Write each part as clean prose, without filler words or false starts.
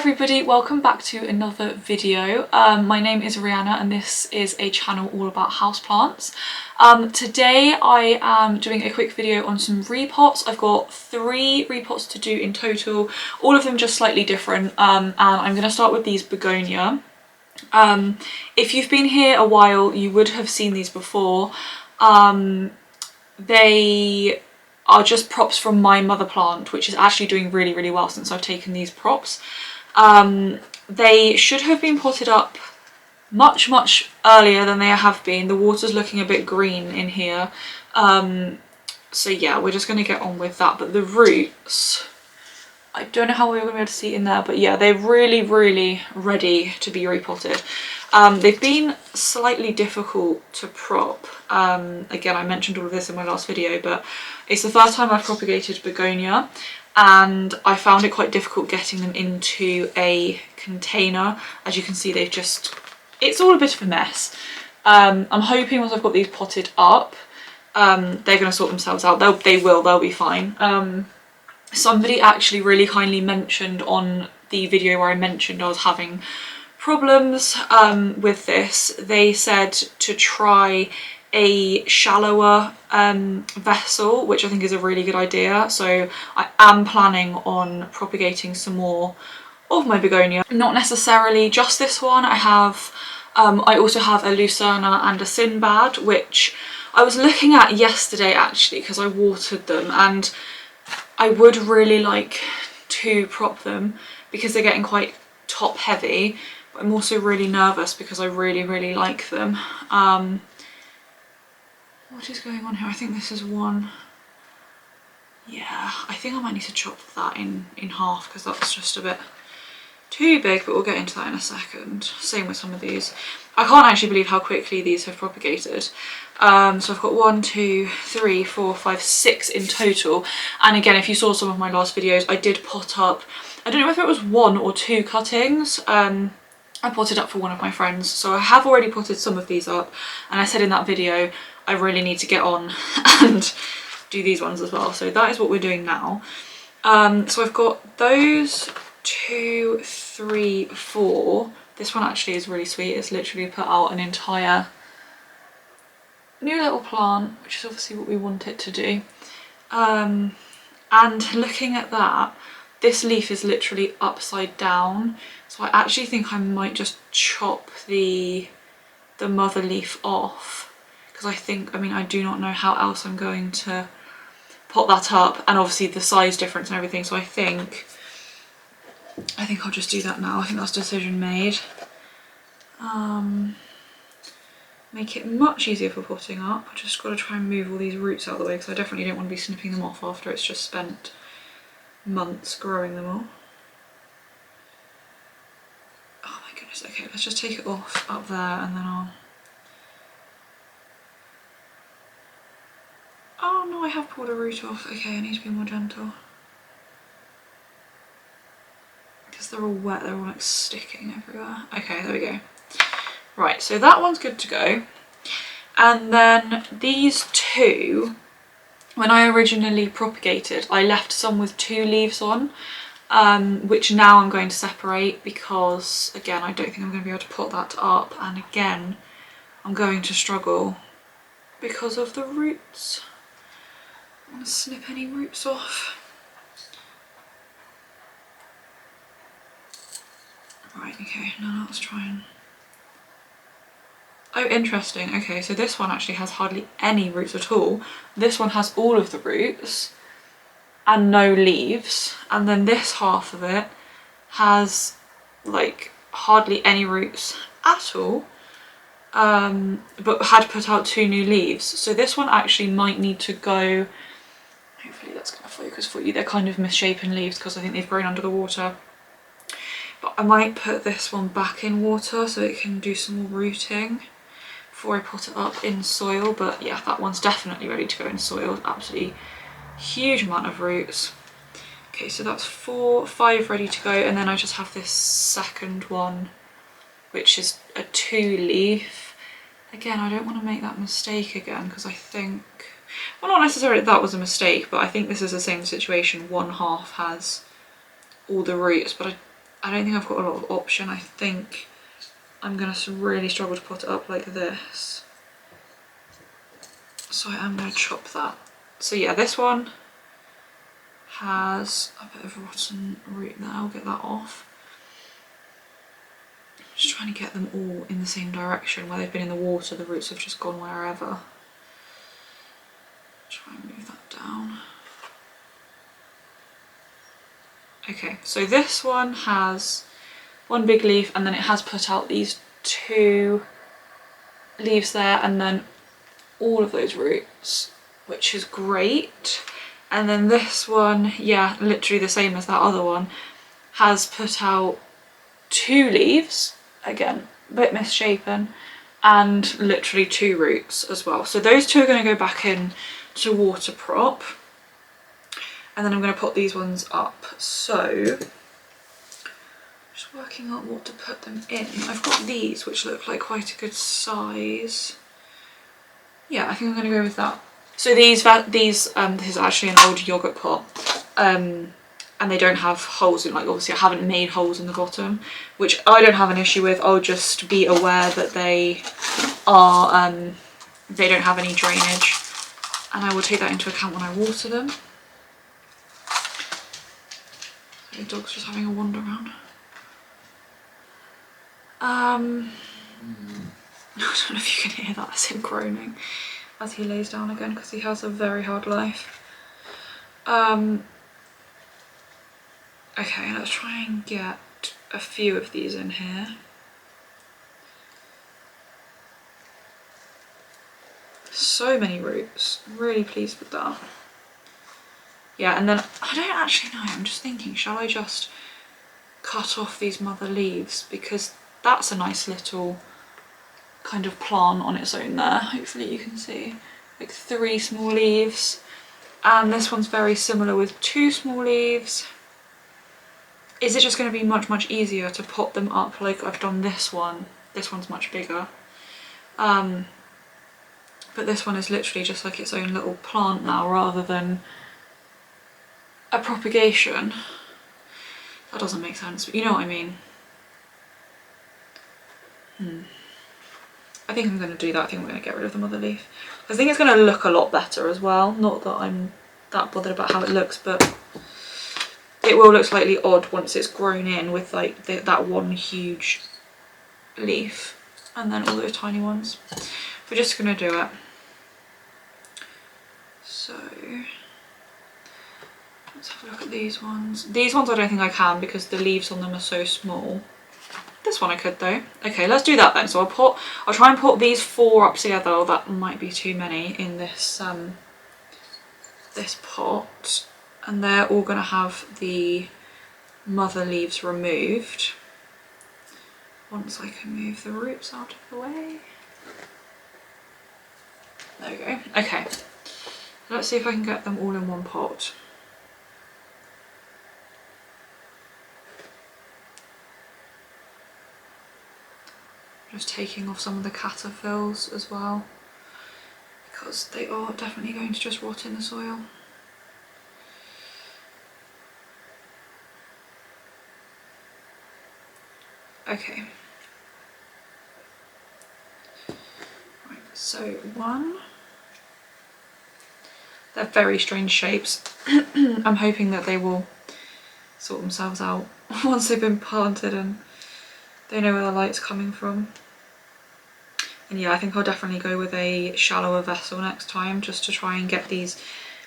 everybody, welcome back to another video. My name is Rihanna and this is a channel all about houseplants. Today I am doing a quick video on some repots. I've got 3 repots to do in total, all of them just slightly different, and I'm going to start with these begonia. If you've been here a while you would have seen these before. They are just props from my mother plant, which is actually doing really well since I've taken these props. They should have been potted up much earlier than they have been. The water's looking a bit green in here, so yeah, we're just going to get on with that. But the roots, I don't know how we're going to be able to see in there, but yeah, they're really ready to be repotted. They've been slightly difficult to prop. Again, I mentioned all of this in my last video, but it's the first time I've propagated begonia and I found it quite difficult getting them into a container. As you can see, it's all a bit of a mess. I'm hoping once I've got these potted up, they're going to sort themselves out. They'll be fine. Somebody actually really kindly mentioned on the video where I mentioned I was having problems with this, they said to try a shallower vessel, which I think is a really good idea. So I am planning on propagating some more of my begonia. Not necessarily just this one. I also have a lucerne and a sinbad, which I was looking at yesterday actually because I watered them, and I would really like to prop them because they're getting quite top heavy. But I'm also really nervous because I really like them. What is going on here? I think this is one. Yeah, I think I might need to chop that in half because that's just a bit too big, but we'll get into that in a second. Same with some of these. I can't actually believe how quickly these have propagated. So I've got 1, 2, 3, 4, 5, 6 in total. And again, if you saw some of my last videos, I did pot up, I don't know if it was 1 or 2 cuttings. I potted up for one of my friends, so I have already potted some of these up, and I said in that video I really need to get on and do these ones as well. So that is what we're doing now. So I've got those 2, 3, 4. This one actually is really sweet. It's literally put out an entire new little plant, which is obviously what we want it to do. And looking at that, this leaf is literally upside down, so I actually think I might just chop the mother leaf off, because I do not know how else I'm going to pot that up, and obviously the size difference and everything, so I think I'll just do that now. I think that's decision made. Make it much easier for potting up. I just got to try and move all these roots out of the way because I definitely don't want to be snipping them off after it's just spent months growing them all. Oh my goodness, okay, let's just take it off up there and then oh no, I have pulled a root off. Okay, I need to be more gentle. Because they're all wet, they're all like sticking everywhere. Okay, there we go. Right, so that one's good to go. And then these 2, when I originally propagated, I left some with 2 leaves on, which now I'm going to separate because, again, I don't think I'm going to be able to put that up, and again, I'm going to struggle because of the roots. I'm going to snip any roots off. Right, okay, now let's try and... Oh, interesting. Okay, so this one actually has hardly any roots at all. This one has all of the roots and no leaves. And then this half of it has like hardly any roots at all, but had put out 2 new leaves. So this one actually might need to go, hopefully that's going to focus for you. They're kind of misshapen leaves because I think they've grown under the water. But I might put this one back in water so it can do some more rooting before I put it up in soil. But yeah, that one's definitely ready to go in soil. Absolutely huge amount of roots. Okay, so that's 4, 5 ready to go, and then I just have this second one, which is a 2 leaf. Again, I don't want to make that mistake again because I think, well, not necessarily that was a mistake, but I think this is the same situation. One half has all the roots, but I don't think I've got a lot of option. I think I'm going to really struggle to pot it up like this. So I am going to chop that. So yeah, this one has a bit of rotten root there. I'll get that off. Just trying to get them all in the same direction. Where they've been in the water, the roots have just gone wherever. Try and move that down. Okay, so this one has one big leaf, and then it has put out these 2 leaves there, and then all of those roots, which is great. And then this one, yeah, literally the same as that other one, has put out 2 leaves, again, a bit misshapen, and literally 2 roots as well. So those 2 are going to go back in to water prop, and then I'm going to put these ones up. So just working out what to put them in. I've got these which look like quite a good size. Yeah, I think I'm going to go with that. So this is actually an old yogurt pot, and they don't have holes in, like, obviously I haven't made holes in the bottom, which I don't have an issue with. I'll just be aware that they are, they don't have any drainage, and I will take that into account when I water them. The dog's just having a wander around. I don't know if you can hear that, that's him groaning as he lays down again, because he has a very hard life. Okay, let's try and get a few of these in here. So many roots, really pleased with that. Yeah, and then I don't actually know, I'm just thinking, shall I just cut off these mother leaves, because that's a nice little kind of plant on its own there. Hopefully you can see, like 3 small leaves, and this one's very similar with 2 small leaves. Is it just going to be much easier to pot them up like I've done this one? This one's much bigger, but this one is literally just like its own little plant now, rather than a propagation. That doesn't make sense, but you know what I mean. I think I'm going to do that. I think I'm going to get rid of the mother leaf. I think it's going to look a lot better as well. Not that I'm that bothered about how it looks, but it will look slightly odd once it's grown in with like that one huge leaf and then all those tiny ones. We're just going to do it. So let's have a look at these ones. These ones I don't think I can because the leaves on them are so small. This one I could though. Okay, let's do that then. So I'll try and put these 4 up together. Oh, that might be too many in this this pot, and they're all going to have the mother leaves removed once I can move the roots out of the way. There we go. Okay, let's see if I can get them all in one pot. Just taking off some of the caterpillars as well, because they are definitely going to just rot in the soil. Okay. Right, so one. They're very strange shapes. I'm hoping that they will sort themselves out once they've been planted and they know where the light's coming from. And yeah, I think I'll definitely go with a shallower vessel next time, just to try and get these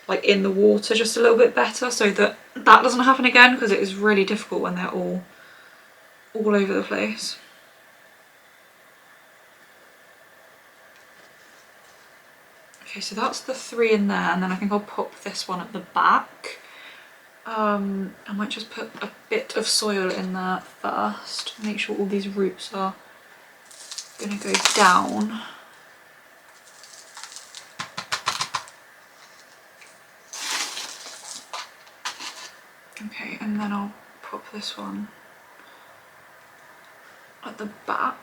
like in the water just a little bit better, so that that doesn't happen again, because it is really difficult when they're all over the place. Okay, so that's the 3 in there, and then I think I'll pop this one at the back. I might just put a bit of soil in there first, make sure all these roots are gonna go down. Okay, and then I'll pop this one at the back.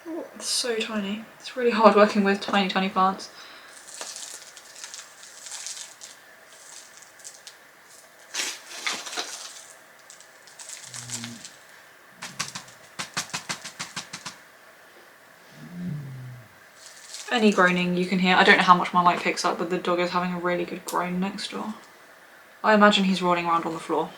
Oh, it's so tiny. It's really hard working with tiny plants. Any groaning you can hear. I don't know how much my mic picks up, but the dog is having a really good groan next door. I imagine he's rolling around on the floor.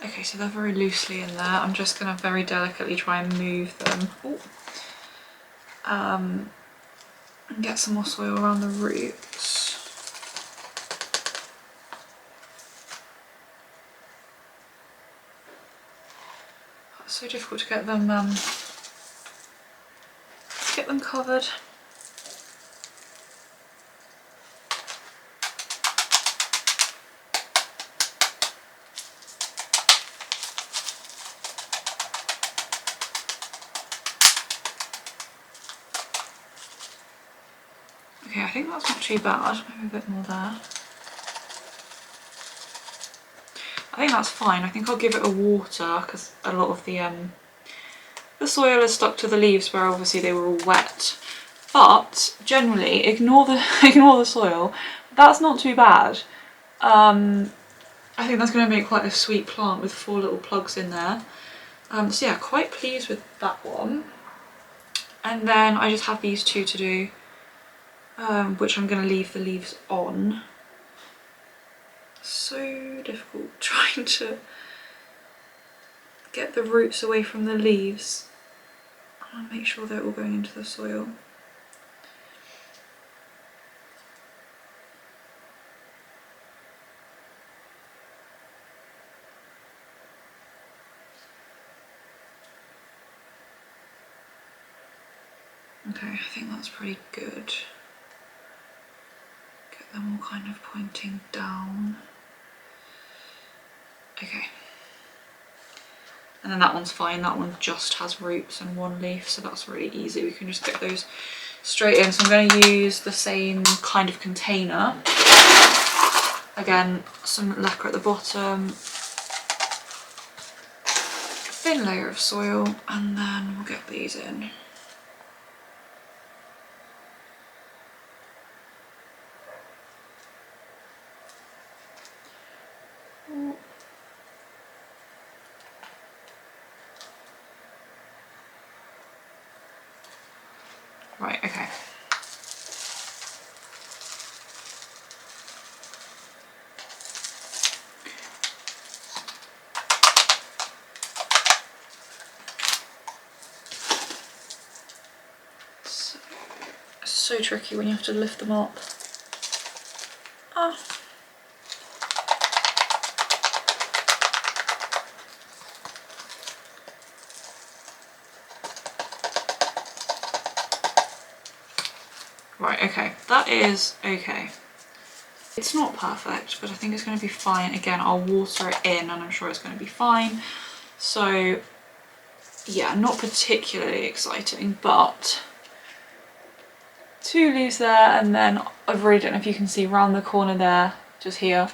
Okay, so they're very loosely in there. I'm just going to very delicately try and move them. Ooh. And get some more soil around the roots. It's so difficult to get them covered. Okay, I think that's not too bad. Maybe a bit more there. I think that's fine. I think I'll give it a water because a lot of the soil is stuck to the leaves where obviously they were all wet. But generally, ignore the soil. That's not too bad. I think that's going to make quite a sweet plant with 4 little plugs in there. So yeah, quite pleased with that one. And then I just have these 2 to do, which I'm going to leave the leaves on. So difficult trying to get the roots away from the leaves. I want to make sure they're all going into the soil. Okay, I think that's pretty good. Get them all kind of pointing down. Okay. And then that one's fine, that one just has roots and 1 leaf, so that's really easy. We can just get those straight in. So I'm going to use the same kind of container. Again, some lacquer at the bottom, thin layer of soil, and then we'll get these in. Right, okay. So tricky when you have to lift them up. Ah. Right, okay, that is okay. It's not perfect, but I think it's going to be fine. Again, I'll water it in and I'm sure it's going to be fine. So yeah, not particularly exciting, but 2 leaves there, and then I really don't know if you can see around the corner there, just here,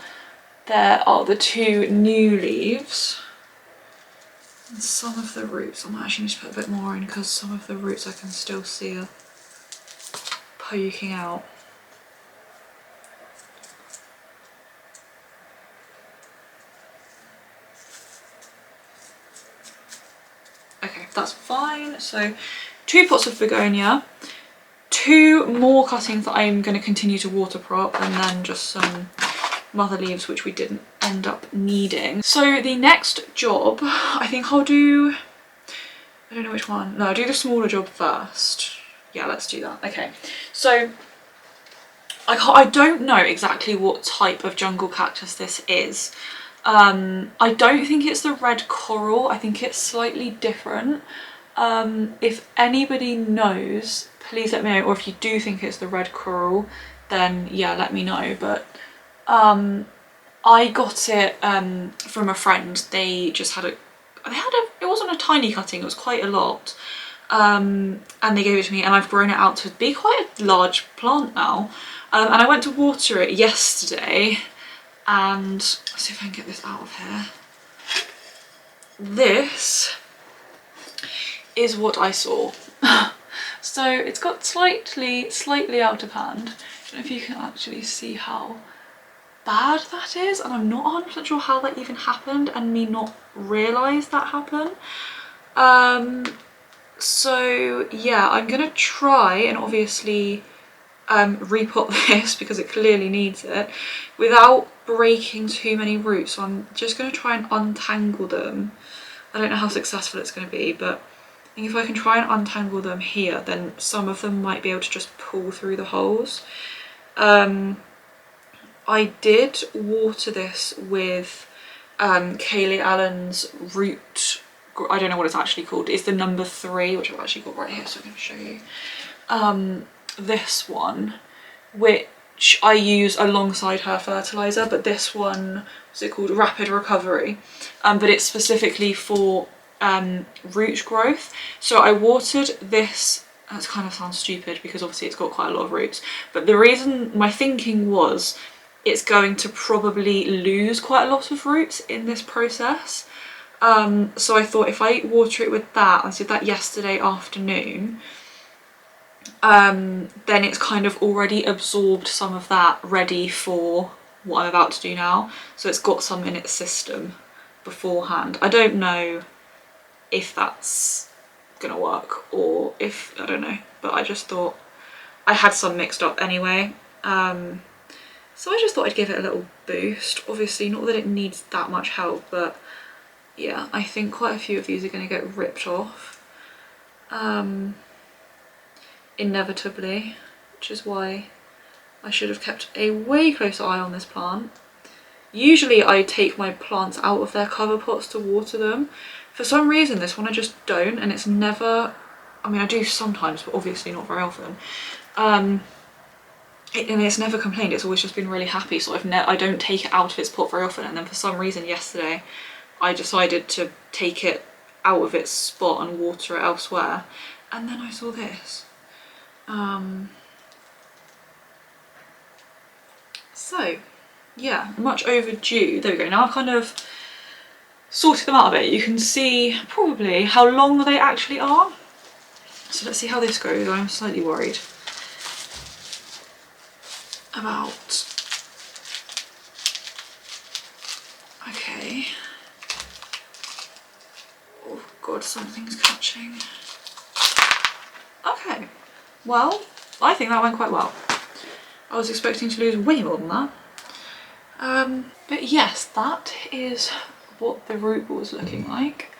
there are the 2 new leaves. And some of the roots, I might actually need to put a bit more in because some of the roots I can still see are poking out. Okay, that's fine. So 2 pots of begonia, 2 more cuttings that I'm going to continue to water prop, and then just some mother leaves which we didn't end up needing. So the next job, I think I'll do, I don't know which one. No, I'll do the smaller job first. Yeah, let's do that. Okay, so I don't know exactly what type of jungle cactus this is. I don't think it's the red coral. I think it's slightly different. If anybody knows, please let me know, or if you do think it's the red coral, then yeah, let me know. But I got it from a friend. They just had it wasn't a tiny cutting, it was quite a lot. And they gave it to me, and I've grown it out to be quite a large plant now. And I went to water it yesterday, and let's see if I can get this out of here. This is what I saw. So it's got slightly out of hand. I don't know if you can actually see how bad that is, and I'm not 100% sure how that even happened and me not realise that happened. So yeah, I'm gonna try and obviously repot this because it clearly needs it without breaking too many roots. So I'm just going to try and untangle them. I don't know how successful it's going to be, but I think if I can try and untangle them here, then some of them might be able to just pull through the holes. I did water this with Kaylee Allen's root, I don't know what it's actually called, it's the number 3, which I've actually got right here, so I'm going to show you. This one, which I use alongside her fertiliser, but this one, what's it called, Rapid Recovery, but it's specifically for root growth. So I watered this, that kind of sounds stupid because obviously it's got quite a lot of roots, but the reason, my thinking was it's going to probably lose quite a lot of roots in this process. So I thought if I water it with that, I did that yesterday afternoon, then it's kind of already absorbed some of that, ready for what I'm about to do now. So it's got some in its system beforehand. I don't know if that's gonna work or if, I don't know, but I just thought I had some mixed up anyway. So I just thought I'd give it a little boost. Obviously not that it needs that much help, but yeah, I think quite a few of these are going to get ripped off inevitably, which is why I should have kept a way closer eye on this plant. Usually I take my plants out of their cover pots to water them. For some reason this one I just don't, and it's never, I mean I do sometimes, but obviously not very often. And it's never complained, it's always just been really happy, so I don't take it out of its pot very often, and then for some reason yesterday I decided to take it out of its spot and water it elsewhere, and then I saw this. So yeah, much overdue. There we go, now I've kind of sorted them out a bit. You can see probably how long they actually are. So let's see how this goes. I'm slightly worried about, okay, oh god, something's catching. Okay, well, I think that went quite well. I was expecting to lose way more than that. But yes, that is what the root ball is looking like.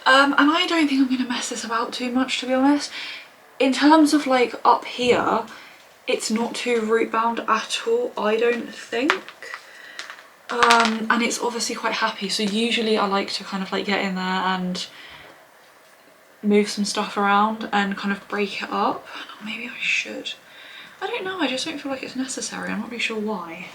And I don't think I'm going to mess this about too much, to be honest. In terms of like up here, it's not too root bound at all, I don't think. And it's obviously quite happy, so usually I like to kind of like get in there and move some stuff around and kind of break it up. Maybe I should. I don't know, I just don't feel like it's necessary. I'm not really sure why.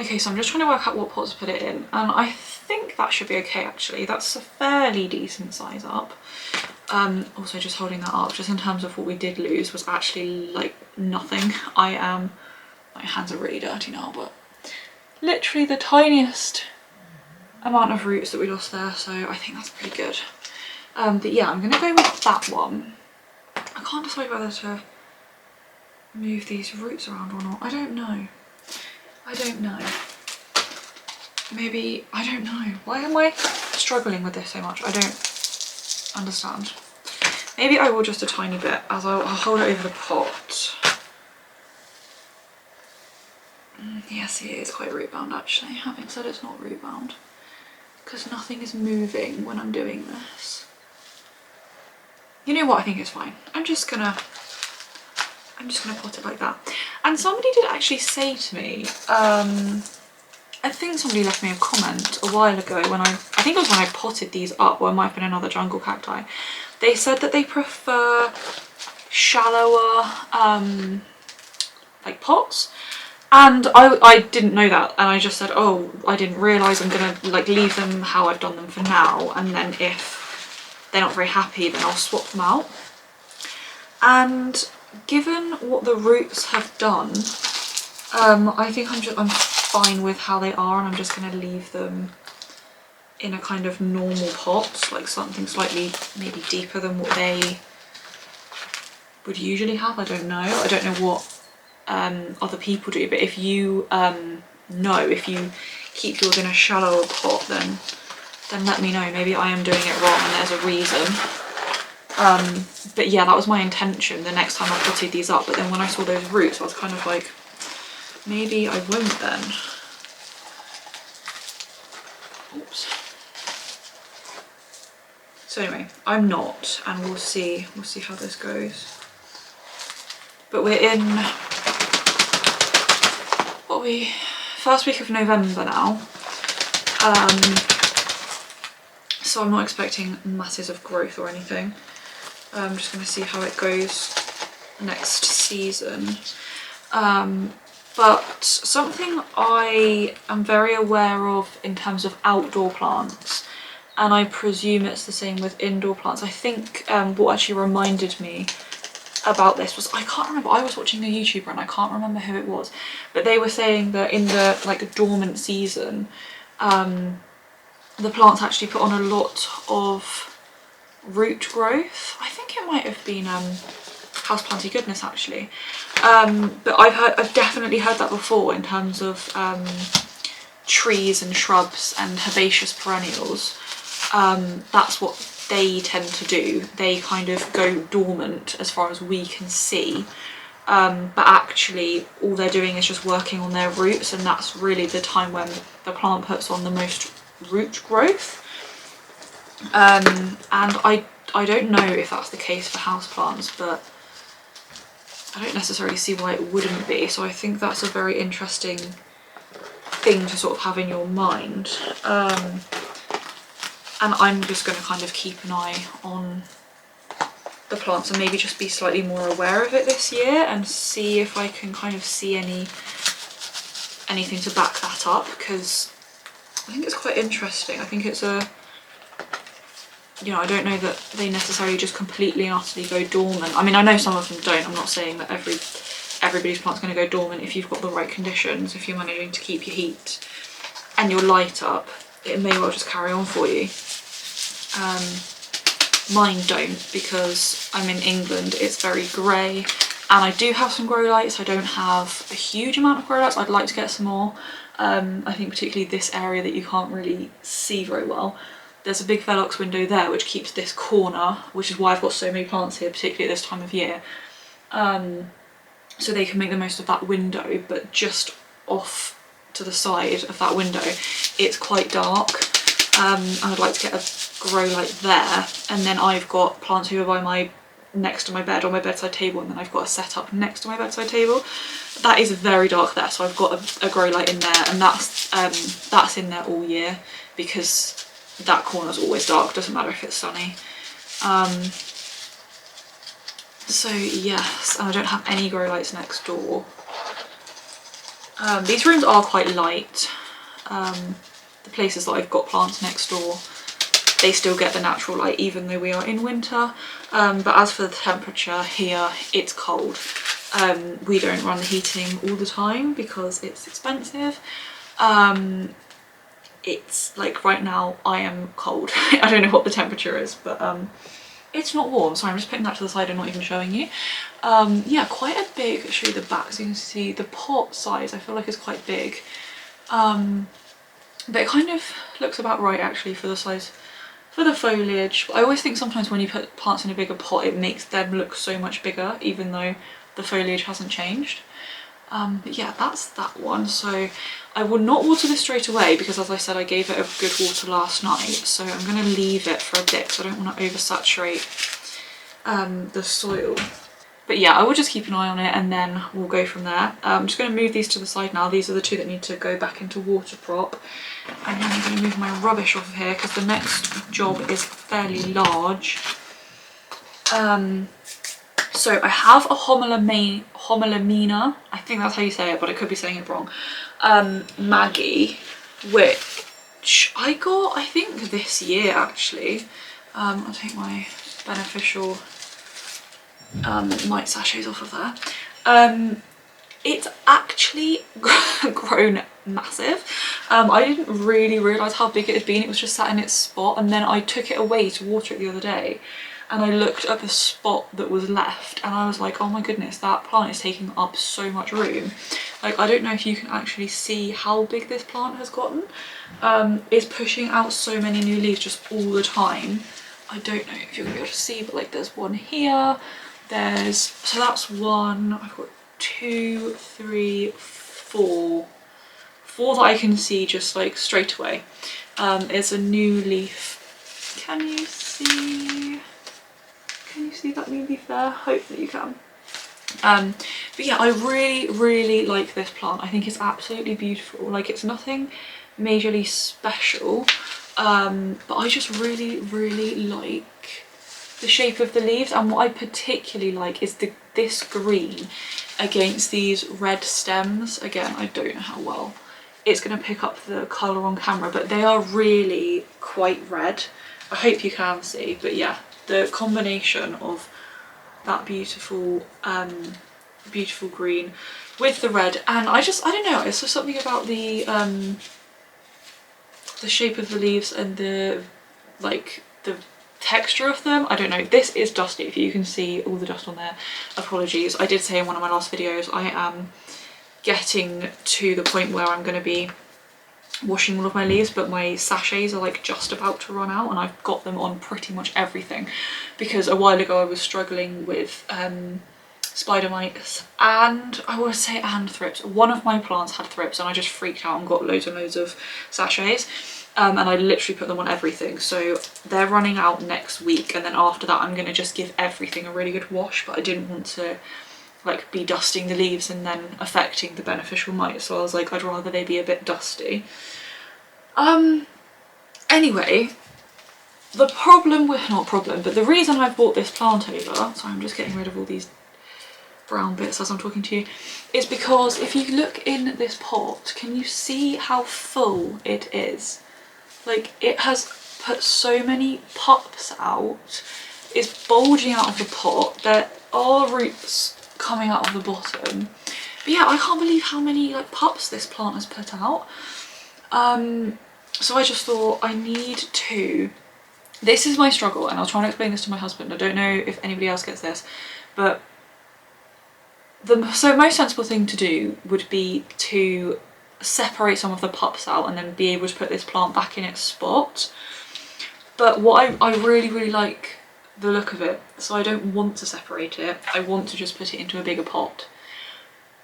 Okay, so I'm just trying to work out what pot to put it in, and I think that should be okay actually. That's a fairly decent size up. Also just holding that up, just in terms of what we did lose was actually like nothing. My hands are really dirty now, but literally the tiniest amount of roots that we lost there, so I think that's pretty good. But yeah, I'm gonna go with that one. I can't decide whether to move these roots around or not. I don't know. Maybe, I don't know. Why am I struggling with this so much? I don't understand. Maybe I will just a tiny bit, as I'll hold it over the pot. Yeah, see, it is quite root bound actually. Having said it's not root bound, because nothing is moving when I'm doing this. You know what, I think it's fine. I'm just gonna pot it like that. And somebody did actually say to me, I think somebody left me a comment a while ago when I think it was when I potted these up, or it might have been another jungle cacti. They said that they prefer shallower like pots, and I didn't know that, and I just said, oh, I didn't realise, I'm gonna like leave them how I've done them for now, and then if they're not very happy then I'll swap them out. And given what the roots have done, I think I'm fine with how they are, and I'm just going to leave them in a kind of normal pot, like something slightly maybe deeper than what they would usually have. I don't know what other people do, but if you know, if you keep yours in a shallower pot, then let me know. Maybe I am doing it wrong and there's a reason. But yeah, that was my intention the next time I potted these up, but then when I saw those roots I was kind of like, maybe I won't then. Oops. So anyway, I'm not, and we'll see how this goes. But we're in, what are we, first week of November now. So I'm not expecting masses of growth or anything. I'm just going to see how it goes next season. But something I am very aware of in terms of outdoor plants, and I presume it's the same with indoor plants. I think what actually reminded me about this was, I can't remember, I was watching a YouTuber and I can't remember who it was, but they were saying that in the like dormant season, the plants actually put on a lot of root growth. I think it might have been houseplanty goodness actually, but I've definitely heard that before in terms of trees and shrubs and herbaceous perennials. That's what they tend to do. They kind of go dormant as far as we can see, but actually all they're doing is just working on their roots, and that's really the time when the plant puts on the most root growth. And I don't know if that's the case for houseplants, but I don't necessarily see why it wouldn't be. So I think that's a very interesting thing to sort of have in your mind. And I'm just going to kind of keep an eye on the plants and maybe just be slightly more aware of it this year and see if I can kind of see anything to back that up, because I think it's quite interesting. I think it's a, you know, I don't know that they necessarily just completely and utterly go dormant. I mean, I know some of them don't. I'm not saying that everybody's plant's going to go dormant if you've got the right conditions. If you're managing to keep your heat and your light up, it may well just carry on for you. Mine don't, because I'm in England, it's very grey, and I do have some grow lights. I don't have a huge amount of grow lights. I'd like to get some more. I think particularly this area that you can't really see very well, there's a big Velox window there which keeps this corner, which is why I've got so many plants here, particularly at this time of year. So they can make the most of that window, but just off to the side of that window it's quite dark, and I'd like to get a grow light there. And then I've got plants over by next to my bed, on my bedside table, and then I've got a setup next to my bedside table that is very dark there, so I've got a grow light in there, and that's in there all year because that corner's always dark, doesn't matter if it's sunny. So yes, and I don't have any grow lights next door. These rooms are quite light. The places that I've got plants next door, they still get the natural light even though we are in winter. But as for the temperature here, it's cold. We don't run the heating all the time because it's expensive. It's like right now I am cold. I don't know what the temperature is, but it's not warm. Sorry, I'm just putting that to the side and not even showing you. Yeah, quite a big, I'll show you the back so you can see the pot size. I feel like it's quite big. But it kind of looks about right actually for the size, for the foliage. I always think sometimes when you put plants in a bigger pot it makes them look so much bigger even though the foliage hasn't changed. But yeah, that's that one. So I will not water this straight away because, as I said, I gave it a good water last night, so I'm going to leave it for a bit because I don't want to oversaturate the soil. But yeah, I will just keep an eye on it and then we'll go from there. I'm just going to move these to the side now. These are the two that need to go back into water prop. And then I'm going to move my rubbish off of here because the next job is fairly large. So I have a homalomena, I think that's how you say it, but I could be saying it wrong, maggy, which I got, I think, this year actually. I'll take my beneficial mite sachets off of there. It's actually grown massive. I didn't really realise how big it had been. It was just sat in its spot, and then I took it away to water it the other day, and I looked at the spot that was left and I was like, oh my goodness, that plant is taking up so much room. Like, I don't know if you can actually see how big this plant has gotten. It's pushing out so many new leaves just all the time. I don't know if you're gonna be able to see, but like there's one here, so that's one, I've got 2, 3, 4 that I can see just like straight away. It's a new leaf. Can you see that new leaf there? Hopefully you can. But yeah, I really like this plant. I think it's absolutely beautiful. Like, it's nothing majorly special, but I just really like the shape of the leaves, and what I particularly like is this green against these red stems. Again, I don't know how well it's going to pick up the colour on camera, but they are really quite red. I hope you can see, but yeah, the combination of that beautiful beautiful green with the red, and I don't know, it's just something about the shape of the leaves and the texture of them. I don't know. This is dusty. If you can see all the dust on there, apologies. I did say in one of my last videos I am getting to the point where I'm going to be washing all of my leaves, but my sachets are like just about to run out, and I've got them on pretty much everything because a while ago I was struggling with spider mites and and thrips. One of my plants had thrips and I just freaked out and got loads and loads of sachets, and I literally put them on everything. So they're running out next week, and then after that I'm going to just give everything a really good wash, but I didn't want to like be dusting the leaves and then affecting the beneficial mites, so I was like, I'd rather they be a bit dusty. Anyway, the reason I bought this plant over, sorry I'm just getting rid of all these brown bits as I'm talking to you, is because if you look in this pot, can you see how full it is? Like, it has put so many pups out, it's bulging out of the pot, there are roots coming out of the bottom, but yeah, I can't believe how many like pups this plant has put out. So I just thought I need to, this is my struggle, and I'll try and explain this to my husband. I don't know if anybody else gets this, but the most sensible thing to do would be to separate some of the pups out and then be able to put this plant back in its spot. But what I really like the look of it, so I don't want to separate it. I want to just put it into a bigger pot.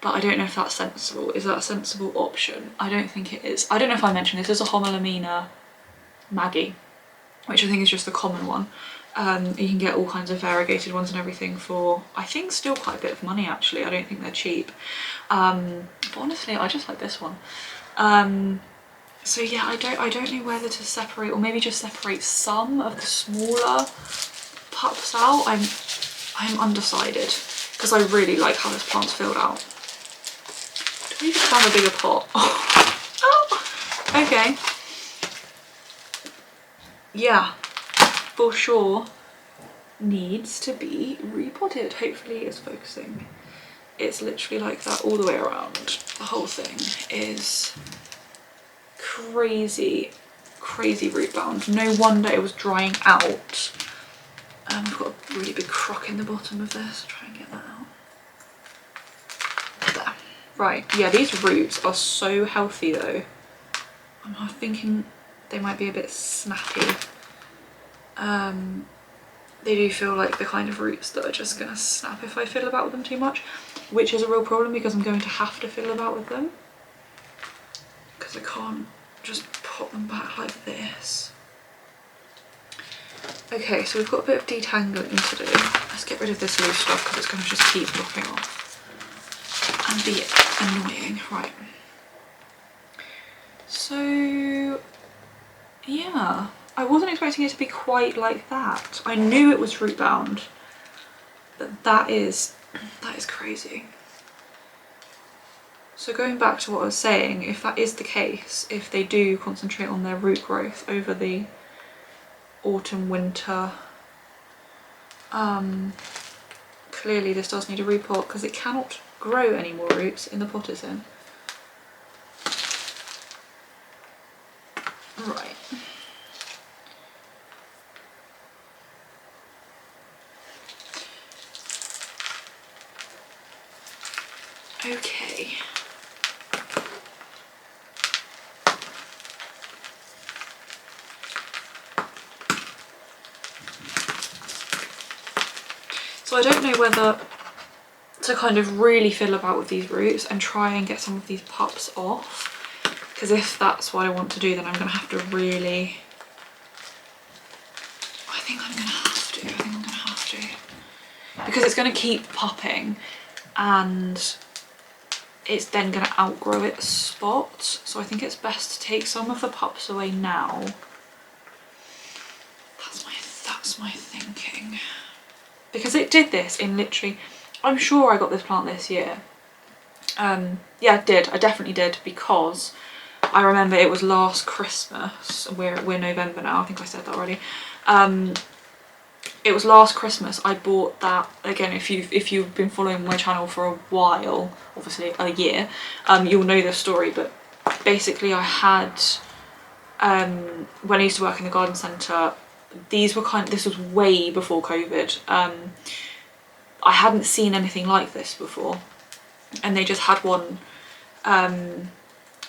But I don't know if that's sensible. Is that a sensible option? I don't think it is. I don't know if I mentioned this is a homalomena maggy, which I think is just the common one. You can get all kinds of variegated ones and everything for, I think, still quite a bit of money actually. I don't think they're cheap. But honestly, I just like this one. So yeah, I don't know whether to separate, or maybe just separate some of the smaller pups out. I'm undecided because I really like how this plant's filled out. Do we just have a bigger pot? Oh, okay. Yeah, for sure needs to be repotted. Hopefully it's focusing. It's literally like that all the way around. The whole thing is crazy root bound. No wonder it was drying out. I've got a really big crock in the bottom of this. Try and get that out. There. Right, yeah, these roots are so healthy though. I'm thinking they might be a bit snappy. They do feel like the kind of roots that are just gonna snap if I fiddle about with them too much, which is a real problem because I'm going to have to fiddle about with them because I can't just pop them back like this. Okay, so we've got a bit of detangling to do. Let's get rid of this loose stuff because it's going to just keep dropping off and be annoying. Right. So, yeah, I wasn't expecting it to be quite like that. I knew it was root bound, but that is crazy. So going back to what I was saying, if that is the case, if they do concentrate on their root growth over the autumn, winter, clearly this does need a repot because it cannot grow any more roots in the pot it's in. Right. Okay. So I don't know whether to kind of really fiddle about with these roots and try and get some of these pups off, because if that's what I want to do, then I'm going to have to really, I think I'm going to have to, because it's going to keep pupping and it's then going to outgrow its spots. So I think it's best to take some of the pups away now. That's my thinking. Because it did this in literally, I'm sure I got this plant this year. Yeah, I did. I definitely did, because I remember it was last Christmas. We're November now. I think I said that already. It was last Christmas. I bought that. Again, if you've been following my channel for a while, obviously a year, you'll know this story. But basically, I had when I used to work in the garden centre. These were this was way before COVID. I hadn't seen anything like this before, and they just had one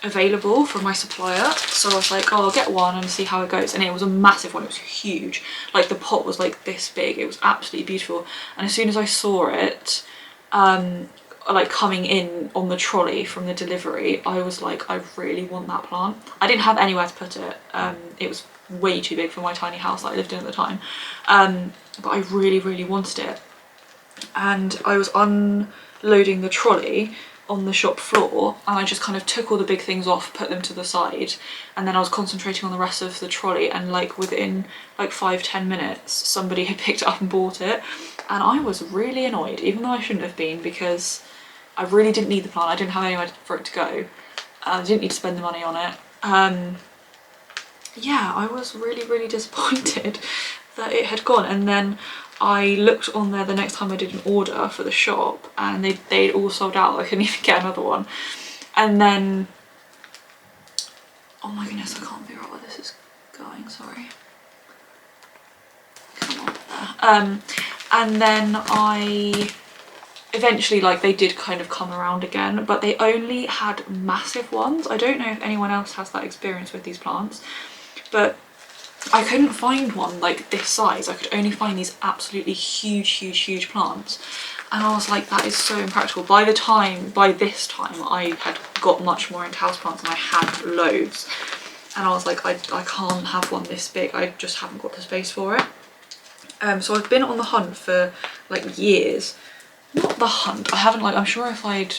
available from my supplier, so I was like, oh, I'll get one and see how it goes. And it was a massive one. It was huge. Like, the pot was like this big. It was absolutely beautiful. And as soon as I saw it like coming in on the trolley from the delivery, I was like, I really want that plant. I didn't have anywhere to put it. It was way too big for my tiny house that I lived in at the time, but I really wanted it. And I was unloading the trolley on the shop floor, and I just kind of took all the big things off, put them to the side, and then I was concentrating on the rest of the trolley, and like within like 5-10 minutes somebody had picked it up and bought it. And I was really annoyed, even though I shouldn't have been, because I really didn't need the plant. I didn't have anywhere for it to go. I didn't need to spend the money on it. Yeah, I was really disappointed that it had gone. And then I looked on there the next time I did an order for the shop, and they'd all sold out. I couldn't even get another one. And then, oh my goodness, I can't figure out where this is going, sorry. Come on there. And then I eventually, like, they did kind of come around again, but they only had massive ones. I don't know if anyone else has that experience with these plants, but I couldn't find one like this size. I could only find these absolutely huge plants, and I was like, that is so impractical. By this time I had got much more into houseplants and I had loads, and I was like, I can't have one this big. I just haven't got the space for it. So I've been on the hunt for like years. Not the hunt, I haven't, like, I'm sure if I'd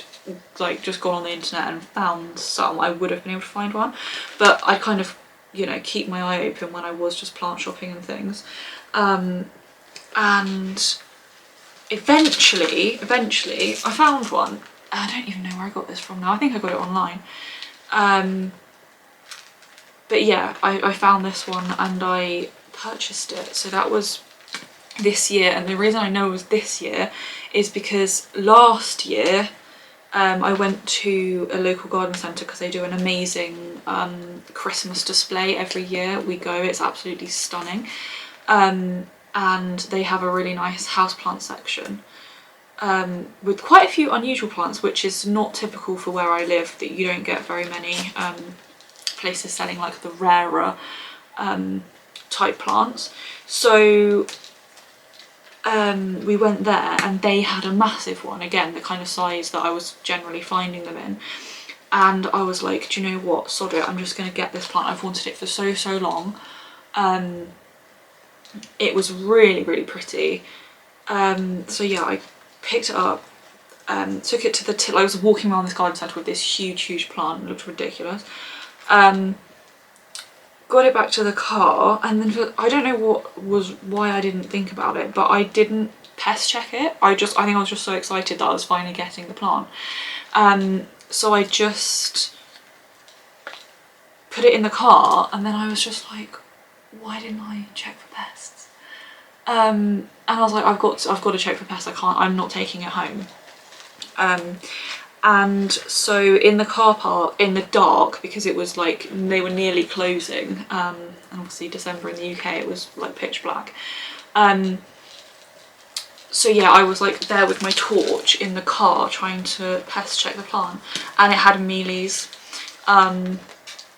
like just gone on the internet and found some, I would have been able to find one, but I kind of, you know, keep my eye open when I was just plant shopping and things. And eventually I found one. I don't even know where I got this from now. I think I got it online. But yeah, I found this one and I purchased it. So that was this year, and the reason I know it was this year is because last year I went to a local garden centre because they do an amazing Christmas display every year. We go, it's absolutely stunning, and they have a really nice houseplant section with quite a few unusual plants, which is not typical for where I live. That you don't get very many places selling like the rarer type plants. So we went there and they had a massive one, again the kind of size that I was generally finding them in, and I was like, do you know what, sod it, I'm just going to get this plant. I've wanted it for so long. It was really pretty. So yeah, I picked it up, took it to the till. I was walking around this garden centre with this huge plant. It looked ridiculous. Got it back to the car, and then I don't know why I didn't think about it, but I didn't pest check it. I think I was just so excited that I was finally getting the plant. So I just put it in the car, and then I was just like, why didn't I check for pests? And I was like, I've got to check for pests. I'm not taking it home. And so in the car park, in the dark, because it was like they were nearly closing, and obviously December in the UK it was like pitch black. So yeah, I was like there with my torch in the car trying to pest check the plant, and it had mealies,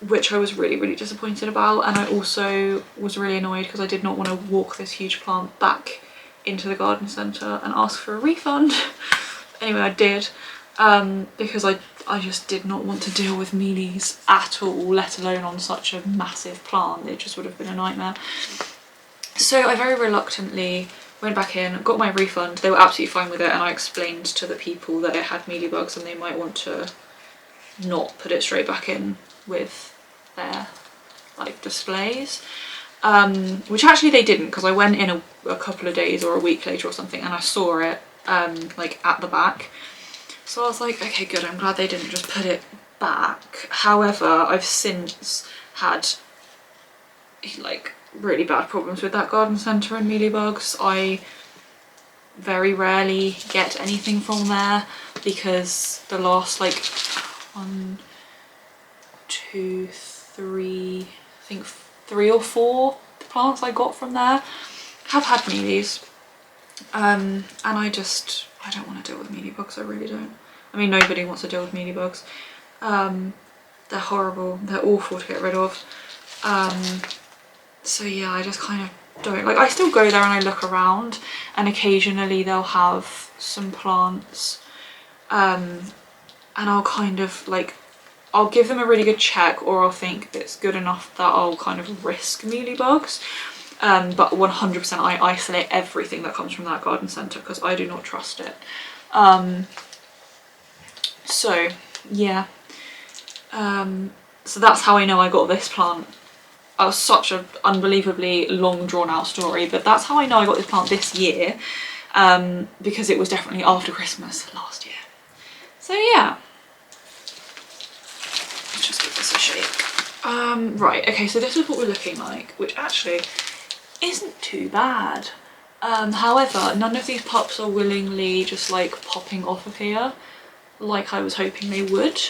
which I was really, really disappointed about. And I also was really annoyed because I did not want to walk this huge plant back into the garden centre and ask for a refund. Anyway, I did, because I just did not want to deal with mealies at all, let alone on such a massive plant. It just would have been a nightmare. So I very reluctantly went back in, got my refund. They were absolutely fine with it, and I explained to the people that it had mealybugs and they might want to not put it straight back in with their like displays, which actually they didn't, because I went in a couple of days or a week later or something and I saw it like at the back. So I was like, okay, good, I'm glad they didn't just put it back. However, I've since had like really bad problems with that garden centre and mealybugs. I very rarely get anything from there because the last like 1, 2, 3, I think 3 or 4 plants I got from there have had mealies, and I don't want to deal with mealybugs. I really don't. I mean, nobody wants to deal with mealybugs. They're horrible, they're awful to get rid of. So yeah, I just kind of don't like. I still go there and I look around, and occasionally they'll have some plants, and I'll kind of like, I'll give them a really good check, or I'll think it's good enough that I'll kind of risk mealybugs. But 100% I isolate everything that comes from that garden centre because I do not trust it. So yeah, so that's how I know I got this plant. That was such an unbelievably long drawn out story, but that's how I know I got this plant this year, because it was definitely after Christmas last year. So yeah, let's just give this a shake. Right, okay, so this is what we're looking like, which actually isn't too bad. However, none of these pups are willingly just like popping off of here like I was hoping they would.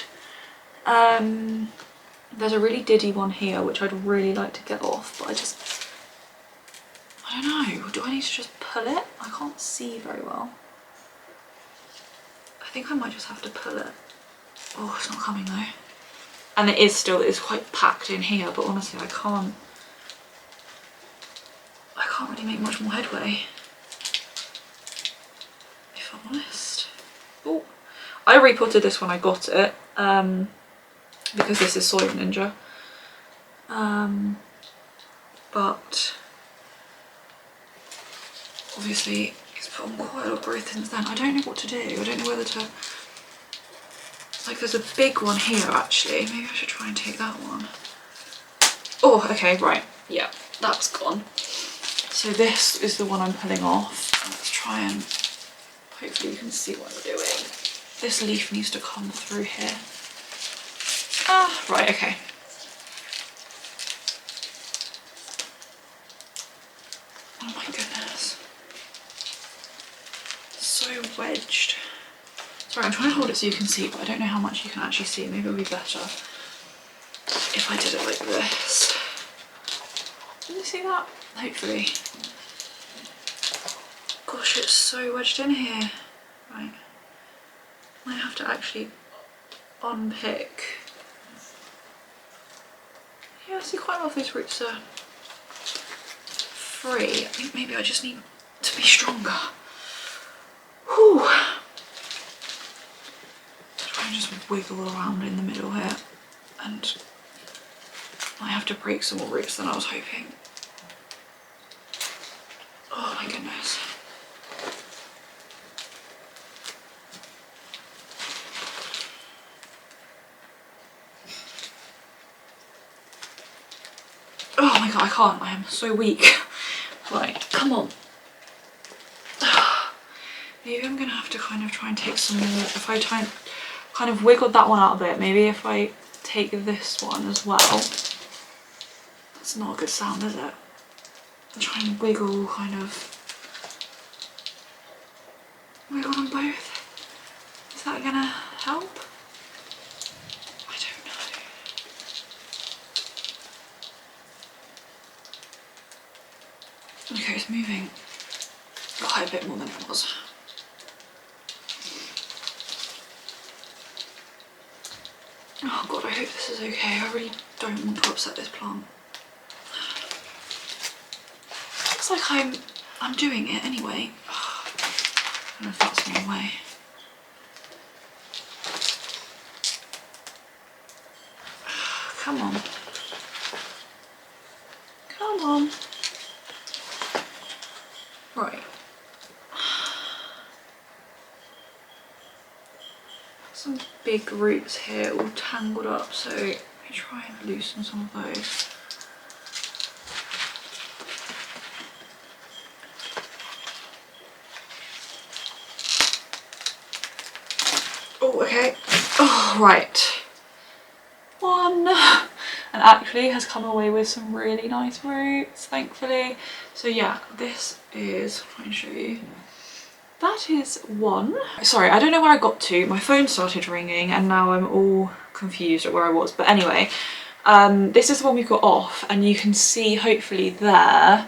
There's a really diddy one here which I'd really like to get off, but I don't know, do I need to just pull it? I can't see very well. I think I might just have to pull it. Oh, it's not coming though. And it's quite packed in here, but honestly I can't really make much more headway, if I'm honest. Oh, I repotted this when I got it, because this is Soil Ninja, but obviously it's put on quite a lot of growth since then. I don't know what to do. I don't know whether to, like, there's a big one here actually, maybe I should try and take that one. Oh, okay, right, yeah, that's gone. So this is the one I'm pulling off. Let's try and hopefully you can see what I'm doing. This leaf needs to come through here. Ah, right, okay. Oh my goodness. So wedged. Sorry, I'm trying to hold it so you can see, but I don't know how much you can actually see. Maybe it'll be better if I did it like this. Can you see that? Hopefully. Gosh, it's so wedged in here. Right. I have to actually unpick. Yeah, I see quite a lot of those roots are free. I think maybe I just need to be stronger. Whew. Try and just wiggle around in the middle here, and I have to break some more roots than I was hoping. Oh my goodness. Oh my god, I can't. I am so weak. Right, come on. Maybe I'm gonna have to kind of try and take some more. If I try and kind of wiggle that one out a bit, maybe if I take this one as well. That's not a good sound, is it? Try and wiggle, kind of wiggle them both. Is that gonna help? I don't know. Okay, it's moving quite a bit more than it was. Oh god, I hope this is okay. I really don't want to upset this plant. Looks like I'm doing it anyway. I don't know if that's the wrong way. Come on. Come on. Right. Some big roots here all tangled up, so let me try and loosen some of those. Oh, okay. Oh, right. One. And actually has come away with some really nice roots, thankfully. So yeah, this is, let me show you. That is one. Sorry, I don't know where I got to. My phone started ringing and now I'm all confused at where I was. But anyway, this is the one we got off, and you can see hopefully there,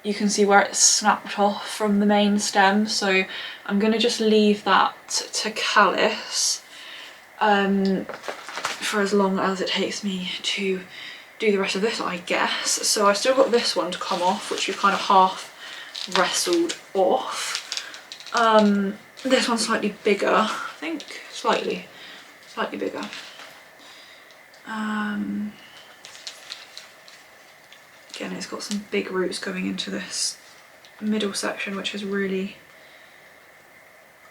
you can see where it's snapped off from the main stem. So I'm gonna just leave that to callus for as long as it takes me to do the rest of this, I guess. So I've still got this one to come off, which we've kind of half wrestled off. This one's slightly bigger, I think, slightly bigger. Again, it's got some big roots going into this middle section, which is really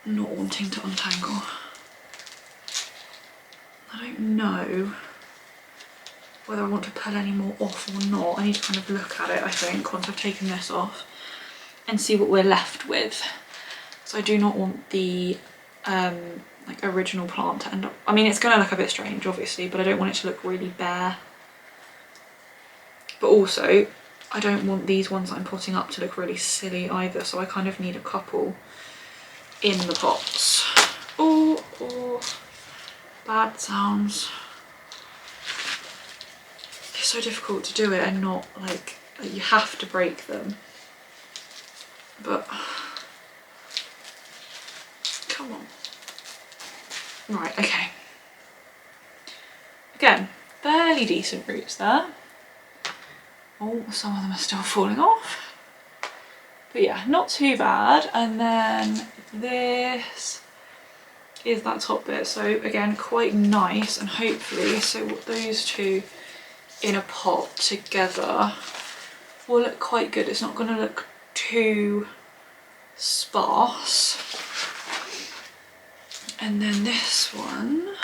not wanting to untangle. I don't know whether I want to pull any more off or not. I need to kind of look at it, I think, once I've taken this off and see what we're left with. So I do not want the like original plant to end up, I mean, it's going to look a bit strange obviously, but I don't want it to look really bare. But also I don't want these ones that I'm potting up to look really silly either, so I kind of need a couple in the pots. Oh, bad sounds. It's so difficult to do it and not like you have to break them. But come on. Right, okay. Again, fairly decent roots there. Oh, some of them are still falling off. But yeah, not too bad. And then this is that top bit. So again, quite nice, and hopefully, so those two in a pot together will look quite good. It's not going to look too sparse. And then this one,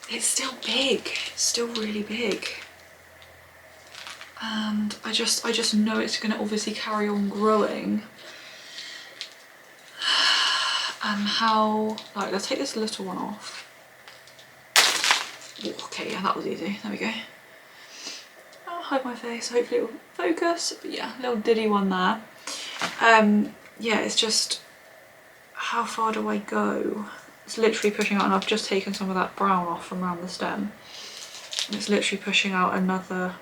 it's still big, it's still really big. And I just know it's going to obviously carry on growing. And how, like, let's take this little one off. Okay, yeah, that was easy, there we go. I'll hide my face, hopefully it will focus. But yeah, little diddy one there. Yeah, it's just, how far do I go? It's literally pushing out, and I've just taken some of that brown off from around the stem. And it's literally pushing out another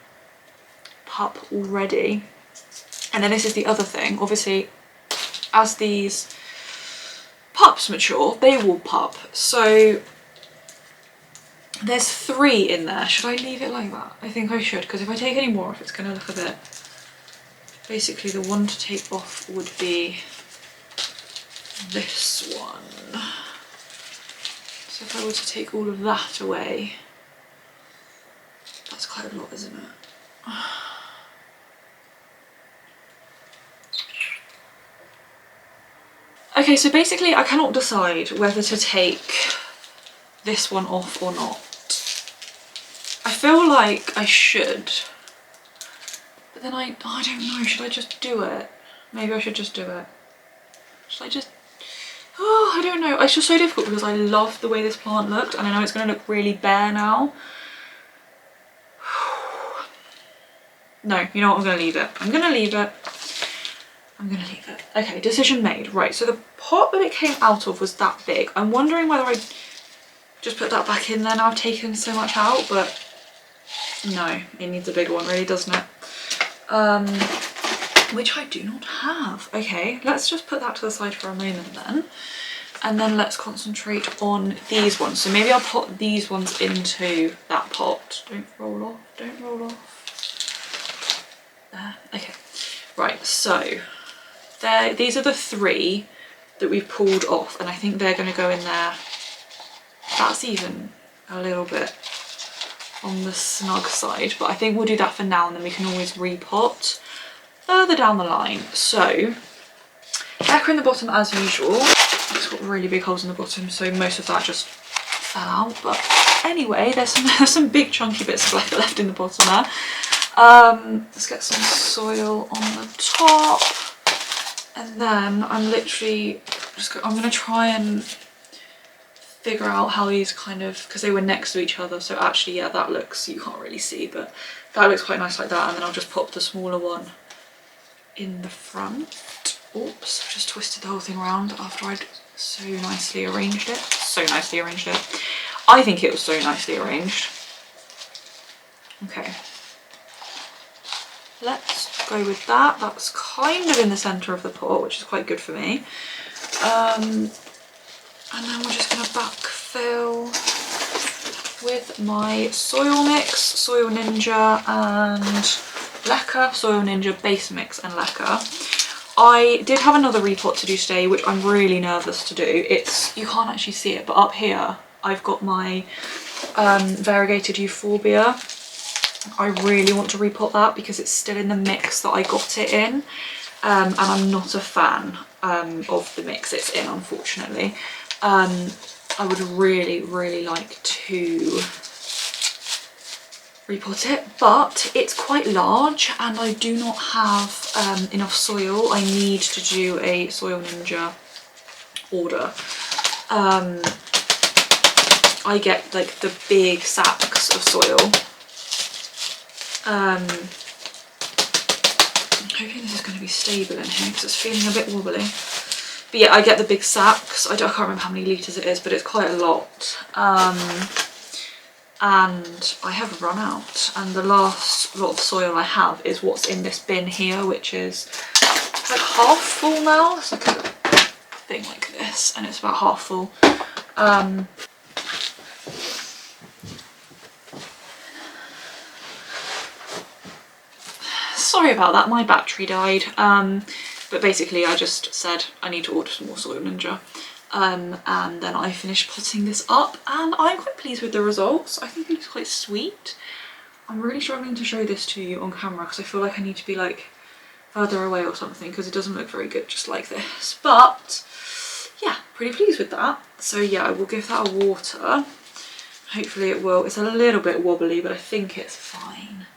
pup already. And then this is the other thing, obviously, as these pups mature, they will pup. So there's 3 in there. Should I leave it like that? I think I should, because if I take any more off, it's going to look a bit... Basically, the one to take off would be this one. So if I were to take all of that away, that's quite a lot, isn't it? Okay, so basically I cannot decide whether to take this one off or not. I feel like I should, but then I don't know, should I just do it? Maybe I should just do it. Should I just, oh, I don't know. It's just so difficult because I love the way this plant looked, and I know it's going to look really bare now. No, you know what, I'm going to leave it. I'm going to leave it. I'm gonna leave it. Okay, decision made. Right, so the pot that it came out of was that big. I'm wondering whether I just put that back in there now I've taken so much out, but no, it needs a bigger one really, doesn't it? Which I do not have. Okay, let's just put that to the side for a moment then. And then let's concentrate on these ones. So maybe I'll put these ones into that pot. Don't roll off, don't roll off. There, okay. Right, so these are the 3 that we've pulled off, and I think they're gonna go in there. That's even a little bit on the snug side, but I think we'll do that for now, and then we can always repot further down the line. So, lacquer in the bottom as usual. It's got really big holes in the bottom, so most of that just fell out. But anyway, there's some big chunky bits of lacquer left in the bottom there. Let's get some soil on the top, and then I'm literally I'm gonna try and figure out how these kind of, because they were next to each other, so actually yeah, that looks, you can't really see, but that looks quite nice like that. And then I'll just pop the smaller one in the front. Oops, I've just twisted the whole thing around after I'd so nicely arranged it. I think it was so nicely arranged. Okay, let's go with that. That's kind of in the centre of the pot, which is quite good for me. And then we're just going to backfill with my soil mix, Soil Ninja and lacquer, Soil Ninja base mix and lacquer. I did have another repot to do today, which I'm really nervous to do. You can't actually see it, but up here I've got my variegated euphorbia. I really want to repot that because it's still in the mix that I got it in, and I'm not a fan of the mix it's in, unfortunately. I would really, really like to repot it, but it's quite large and I do not have enough soil. I need to do a Soil Ninja order. I get like the big sacks of soil. I'm hoping this is going to be stable in here because it's feeling a bit wobbly. But yeah, I get the big sacks. I can't remember how many litres it is, but it's quite a lot. And I have run out, and the last lot of soil I have is what's in this bin here, which is like half full now. It's like a thing like this, and it's about half full. Sorry about that, my battery died. But basically I just said I need to order some more Soil Ninja. And then I finished potting this up, and I'm quite pleased with the results. I think it looks quite sweet. I'm really struggling to show this to you on camera because I feel like I need to be like further away or something because it doesn't look very good just like this. But yeah, pretty pleased with that. So yeah, I will give that a water. Hopefully it will. It's a little bit wobbly, but I think it's fine.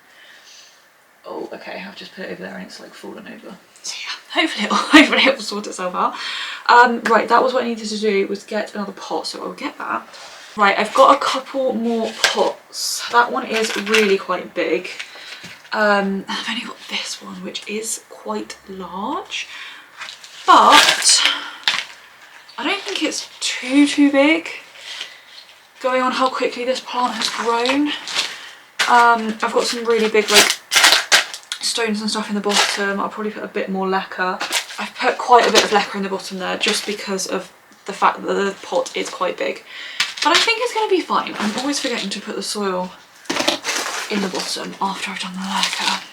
Oh, okay, I've just put it over there and it's like fallen over. So yeah, hopefully it will sort itself out. Right, that was what I needed to do, was get another pot, so I'll get that. Right, I've got a couple more pots. That one is really quite big. And I've only got this one, which is quite large, but I don't think it's too big, going on how quickly this plant has grown. I've got some really big like stones and stuff in the bottom. I'll probably put a bit more lacquer. I've put quite a bit of lacquer in the bottom there just because of the fact that the pot is quite big. But I think it's going to be fine. I'm always forgetting to put the soil in the bottom after I've done the lacquer.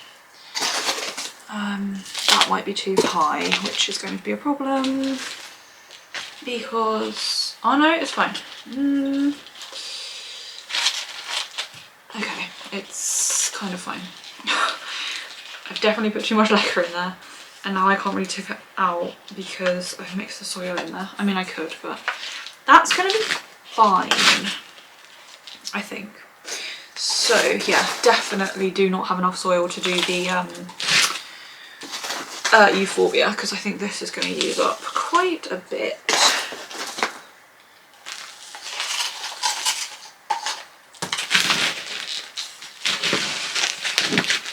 That might be too high, which is going to be a problem because... oh no, it's fine. Okay, it's kind of fine. I've definitely put too much lacquer in there, and now I can't really take it out because I've mixed the soil in there. I mean, I could, but that's going to be fine, I think. So yeah, definitely do not have enough soil to do the euphorbia, because I think this is going to use up quite a bit.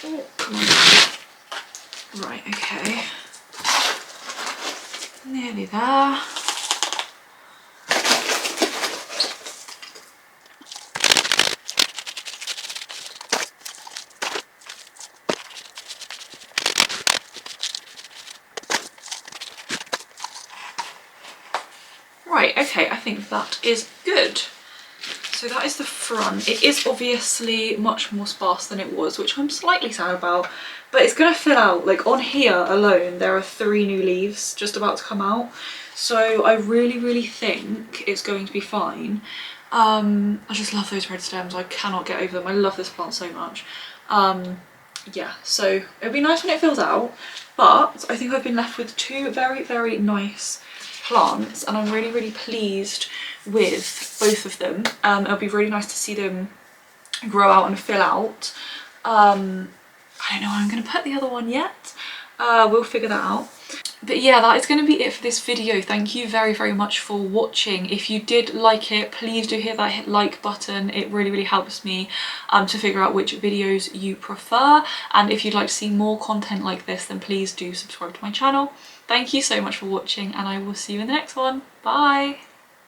Oh, come on. Right, okay. Nearly there. Right, okay, I think that is good. So that is the front. It is obviously much more sparse than it was, which I'm slightly sad about, but it's gonna fill out. Like on here alone, there are 3 new leaves just about to come out. So I really think it's going to be fine. I just love those red stems. I cannot get over them. I love this plant so much. Yeah, so it'll be nice when it fills out, but I think I've been left with 2 very nice plants, and I'm really pleased with both of them. It'll be really nice to see them grow out and fill out. I don't know where I'm going to put the other one yet. We'll figure that out. But yeah, that is going to be it for this video. Thank you very much for watching. If you did like it, please do hit that like button. It really helps me to figure out which videos you prefer. And if you'd like to see more content like this, then please do subscribe to my channel. Thank you so much for watching, and I will see you in the next one. Bye!